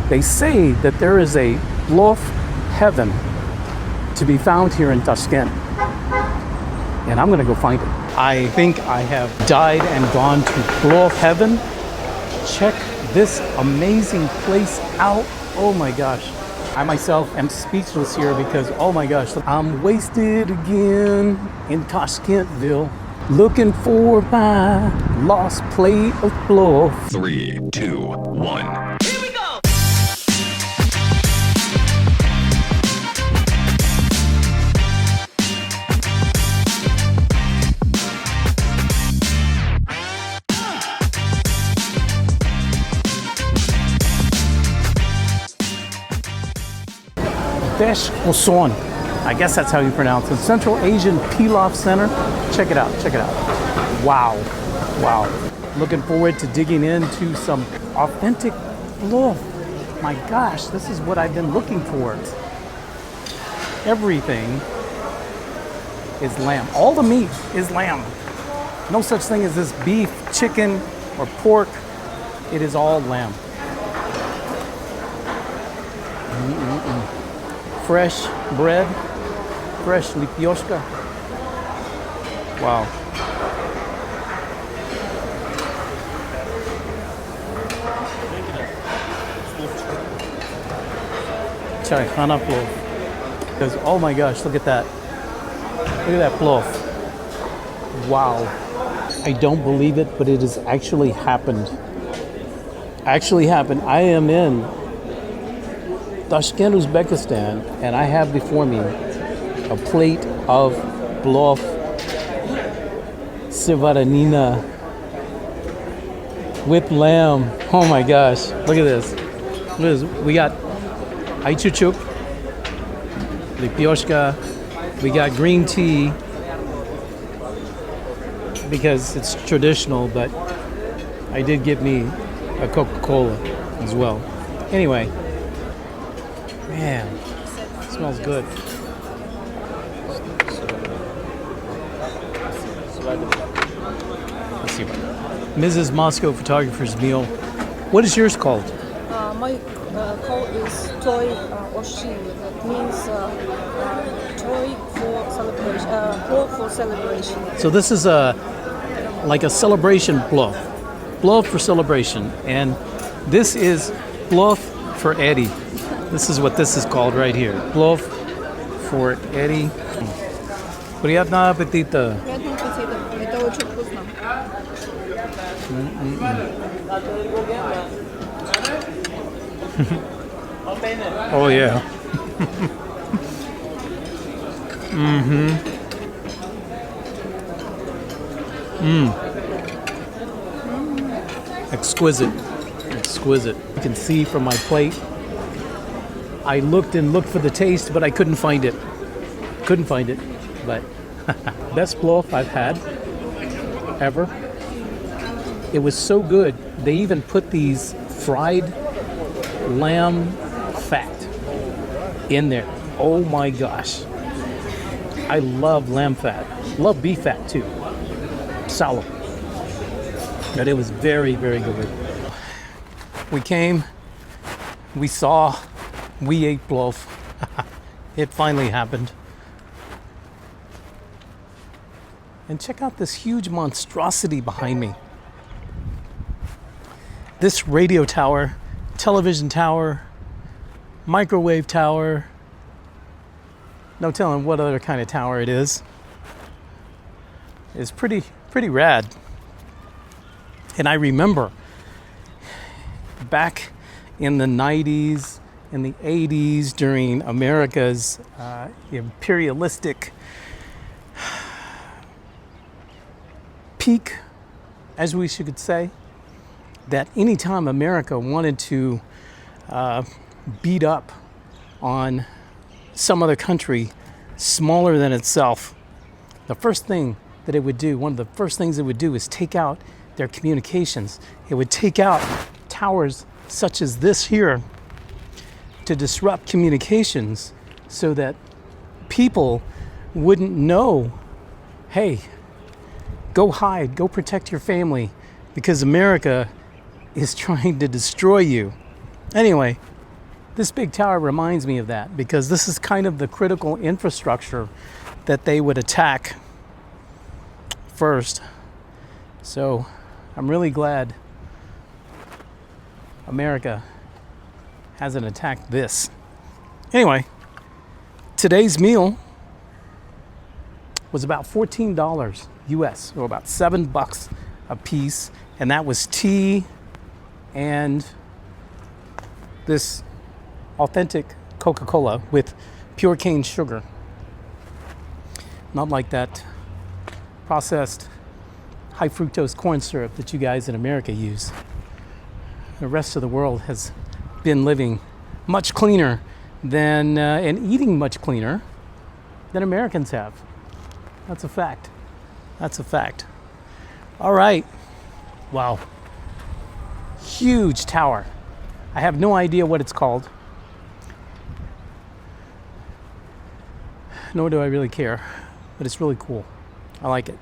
They say that there is a plov heaven to be found here in Tashkent. And I'm gonna go find it. I think I have died and gone to plov heaven. Check this amazing place out. Oh my gosh. I myself am speechless here because, oh my gosh, I'm wasted again in Tashkentville, looking for my lost plate of plov. 3, 2, 1. Tashkent, I guess that's how you pronounce it. Central Asian Plov Center. Check it out, check it out. Wow, wow. Looking forward to digging into some authentic plov. My gosh, this is what I've been looking for. Everything is lamb. All the meat is lamb. No such thing as this beef, chicken, or pork. It is all lamb. Fresh bread, fresh lipioshka. Wow. Chai-khana plov. Because, oh my gosh, look at that. Look at that plov. Wow. I don't believe it, but it has actually happened. Actually happened. I am in Tashkent, Uzbekistan, and I have before me a plate of plov sivaranina with lamb. Oh my gosh, look at this. Look at this. We got aichuchuk, lipioshka, we got green tea because it's traditional, but I did get me a Coca-Cola as well. Anyway. Man, it smells good. Let's see. Mrs. Moscow Photographer's Meal. What is yours called? My call is toy oshi. That means toy for celebration. Plov for celebration. So this is like a celebration plov. Plov for celebration. And this is plov for Eddie. This is what this is called right here. Plov for Eddie. Приятного аппетита. Приятного аппетита. Это очень вкусно. Oh yeah. Exquisite. Exquisite. You can see from my plate. I looked and looked for the taste, but I couldn't find it. Couldn't find it. But best plov I've had ever. It was so good. They even put these fried lamb fat in there. Oh my gosh. I love lamb fat. Love beef fat too. Solid. But it was very, very good. We came, we saw, we ate plov. It finally happened. And check out this huge monstrosity behind me. This radio tower, television tower, microwave tower. No telling what other kind of tower it is. It's pretty rad. And I remember back in the 90s, in the 80s, during America's imperialistic peak, as we should say, that anytime America wanted to beat up on some other country smaller than itself, the first thing that it would do, one of the first things it would do is take out their communications. It would take out towers such as this here to disrupt communications so that people wouldn't know, hey, go hide, go protect your family because America is trying to destroy you. Anyway, This big tower reminds me of that because this is kind of the critical infrastructure that they would attack first. So I'm really glad America hasn't attacked this. Anyway, today's meal was about $14 US, or about $7 a piece, and that was tea and this authentic Coca-Cola with pure cane sugar. Not like that processed high fructose corn syrup that you guys in America use. The rest of the world has been living much cleaner than and eating much cleaner than Americans have. That's a fact. That's a fact. All right. Wow. Huge tower. I have no idea what it's called. Nor do I really care, but it's really cool. I like it.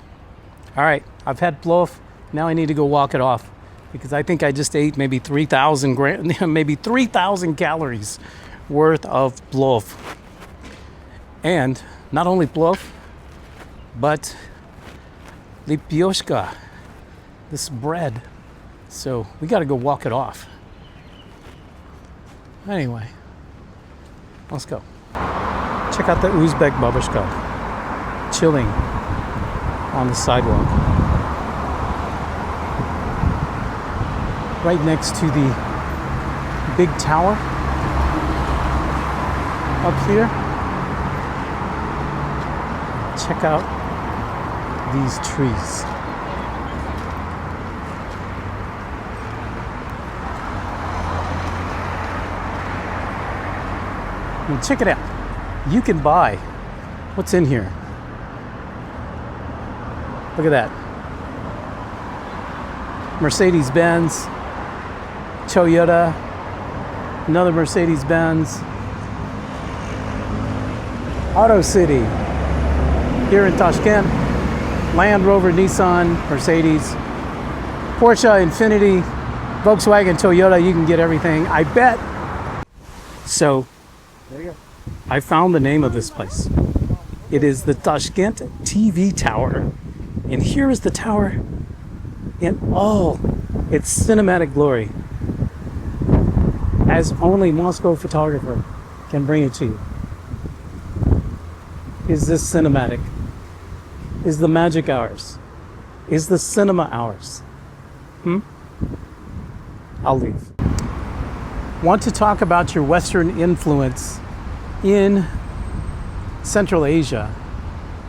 All right, I've had plov. Now I need to go walk it off because I think I just ate maybe 3,000 calories worth of plov. And not only plov, but lipioshka, this bread. So we got to go walk it off. Anyway, let's go. Check out the Uzbek babushka chilling on the sidewalk. Right next to the big tower up here. Check out these trees. I mean, check it out. You can buy what's in here. Look at that. Mercedes-Benz, Toyota, another Mercedes-Benz, Auto City here in Tashkent, Land Rover, Nissan, Mercedes, Porsche, Infiniti, Volkswagen, Toyota. You can get everything, I bet. So there you go. I found the name of this place. It is the Tashkent TV Tower. And here is the tower in all its cinematic glory, as only Moscow photographer can bring it to you. Is this cinematic? Is the magic ours? Is the cinema ours? I'll leave. Want to talk about your Western influence in Central Asia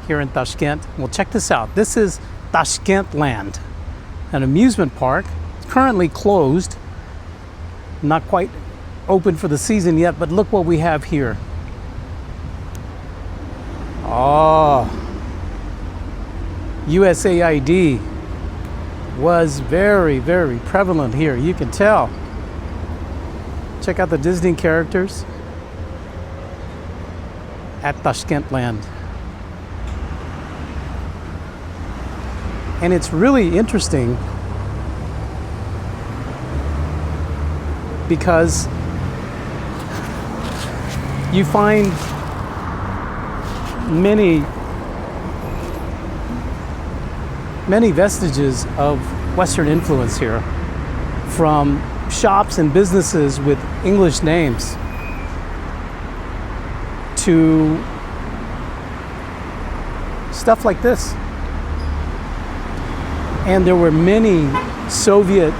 here in Tashkent? Well, check this out. This is Tashkent Land, an amusement park. It's currently closed, not quite open for the season yet, but look what we have here. Oh, USAID was very, very prevalent here. You can tell. Check out the Disney characters at Tashkent Land. And it's really interesting because you find many vestiges of Western influence here, from shops and businesses with English names to stuff like this. And there were many Soviet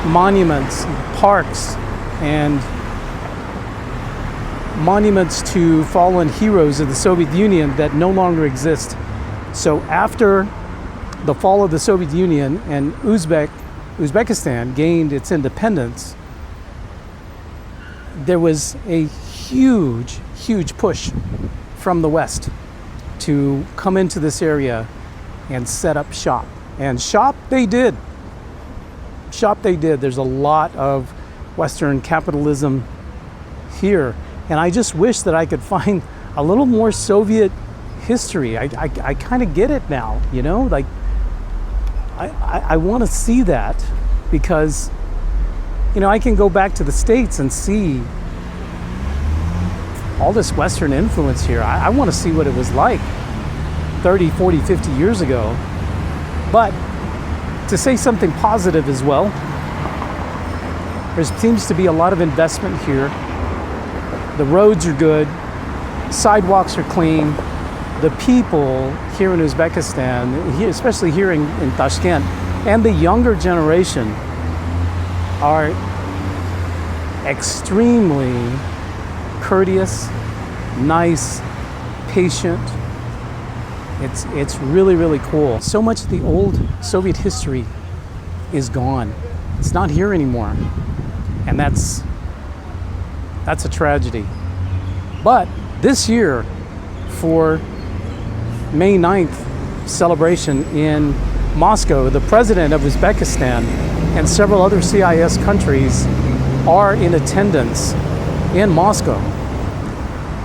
monuments, parks, and monuments to fallen heroes of the Soviet Union that no longer exist. So after the fall of the Soviet Union and Uzbekistan gained its independence, there was a huge push from the West to come into this area and set up shop. And shop they did. Shop they did. There's a lot of Western capitalism here. And I just wish that I could find a little more Soviet history. I kind of get it now, you know? Like, I want to see that because You know, I can go back to the States and see all this Western influence here. I want to see what it was like 30, 40, 50 years ago. But to say something positive as well, there seems to be a lot of investment here. The roads are good, sidewalks are clean. The people here in Uzbekistan, especially here in Tashkent, and the younger generation are extremely courteous, nice, patient. It's really, really cool. So much of the old Soviet history is gone. It's not here anymore. And that's a tragedy. But this year, for May 9th celebration in Moscow, the president of Uzbekistan and several other CIS countries are in attendance in Moscow.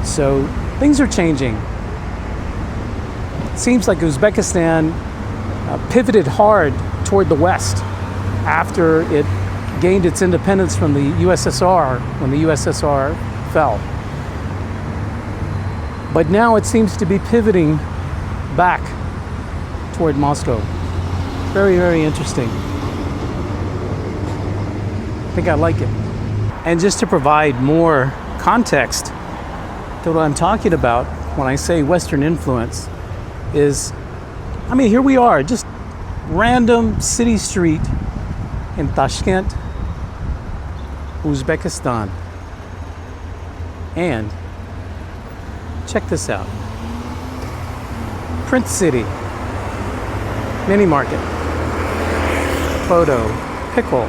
So things are changing. It seems like Uzbekistan pivoted hard toward the West after it gained its independence from the USSR when the USSR fell. But now it seems to be pivoting back toward Moscow. Very, very interesting. I think I like it. And just to provide more context to what I'm talking about when I say Western influence is, I mean, here we are, just random city street in Tashkent, Uzbekistan. And check this out. Print City, Mini Market, Photo, Pickle,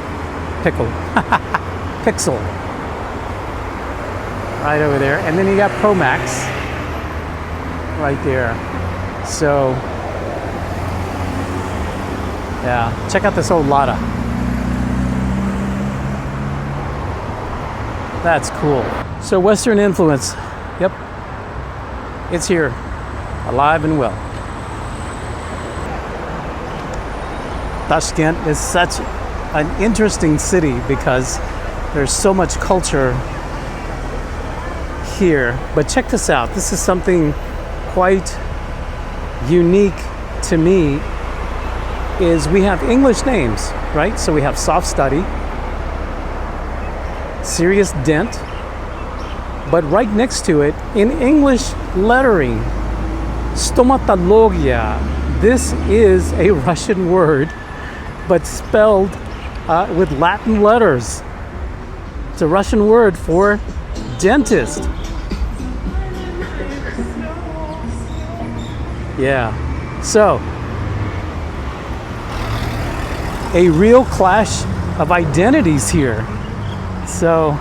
Pixel, right over there. And then you got Promax right there. So, yeah, check out this old Lada. That's cool. So Western influence, yep, it's here, alive and well. Tashkent is such an interesting city because there's so much culture here. But check this out. This is something quite unique to me is we have English names, right? So we have Soft Study, Serious Dent, but right next to it in English lettering, Stomatologia. This is a Russian word, but spelled with Latin letters. It's a Russian word for dentist. Yeah, so a real clash of identities here. So,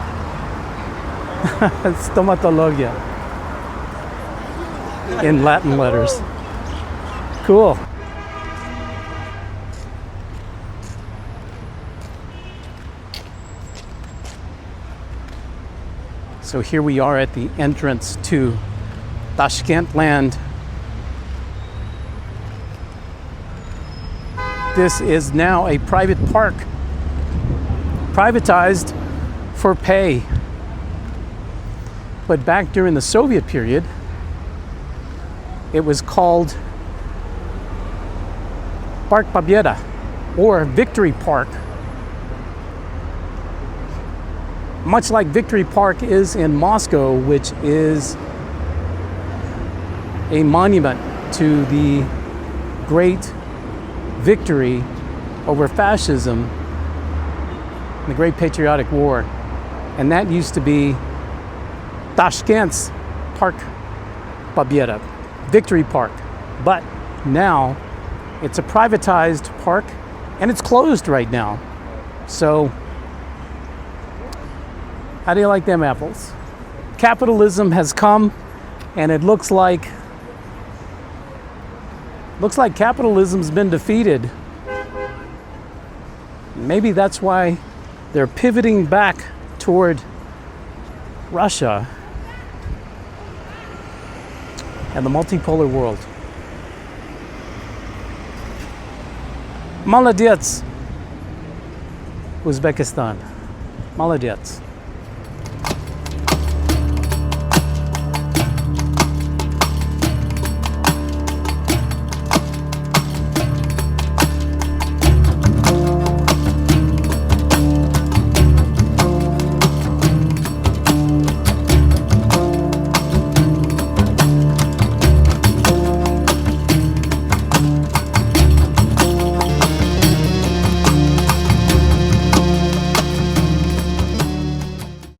Stomatologia in Latin letters. Cool. So here we are at the entrance to Tashkent land. This is now a private park, privatized for pay. But back during the Soviet period, it was called Park Pobeda, or Victory Park. Much like Victory Park is in Moscow, which is a monument to the great victory over fascism, the Great Patriotic War. And that used to be Tashkent's Park Pobeda, Victory Park. But now it's a privatized park and it's closed right now. So how do you like them apples? Capitalism has come, and it looks like capitalism's been defeated. Maybe that's why they're pivoting back toward Russia and the multipolar world. Молодец, Uzbekistan. Молодец.